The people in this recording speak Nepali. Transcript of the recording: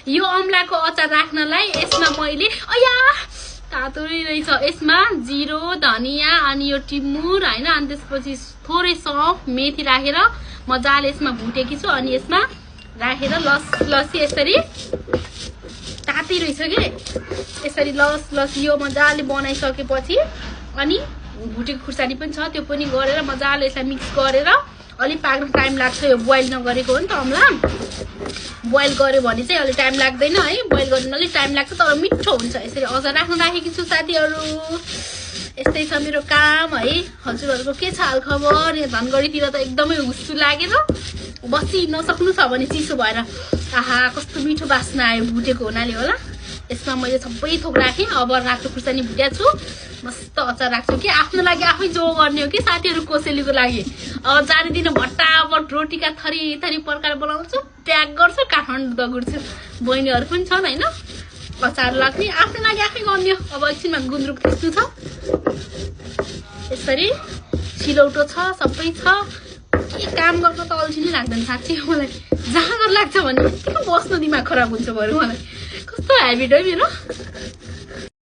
यो अम्लाको अचार राख्नलाई यसमा मैले अया तातोरी रहेछ यसमा जिरो धनिया अनि यो टिमुर हैन अनि त्यसपछि थोरै सौंफ मेथी राखेर मजाले यसमा भुटेकी छु अनि यसमा राखेर लस्सी यसरी तातै रहेछ के यसरी लस यो मजाले बनाइसकेपछि अनि भुटेको खुर्सानी पनि छ त्यो पनि गरेर मजाले यसलाई मिक्स गरेर अलि पाक्न टाइम लाग्छ यो बोइल नगरेको हो नि त अम्ला बोइल गर्यो भने चाहिँ अलि टाइम लाग्दैन है बोइल गर्न अलि टाइम लाग्छ तर मिठो हुन्छ यसरी अचार राख्न राखेकी छु साथीहरु यस्तै छ मेरो काम है हजुरहरुको के छ हाल खबर यहाँ धनगढीतिर त एकदमै हुस्सु लागेर बसी नसक्नु छ भने चिसो भएर आहा कस्तो मिठो बास्ना आयो भुटेको हुनाले होला यसमा मैले सबै थोक राखेँ अब रातो खुर्सानी भुट्या छु मस्त अचार राख्छु कि आफ्नो लागि आफै जो गर्ने हो कि साथीहरु कोसेलीको लागि अब चारै दिन भट्टाभट रोटीका थरी थरी प्रकार बनाउँछु प्याक गर्छु काठमाडौँ दगुर्छु बहिनीहरु पनि छन् हैन अचार लाग्ने आफ्नो लागि आफै गर्ने हो अब एकछिनमा गुन्द्रुक थिच्नु छ यसरी सिलौटो छ सबै छ के काम गर्न त अल्छी नै लाग्दैन साच्चै मलाई जहाँ गर्न लाग्छ भने के बस्नु दिमाग खराब हुन्छ भरे मलाई कस्तो ह्याबिट हो मेरो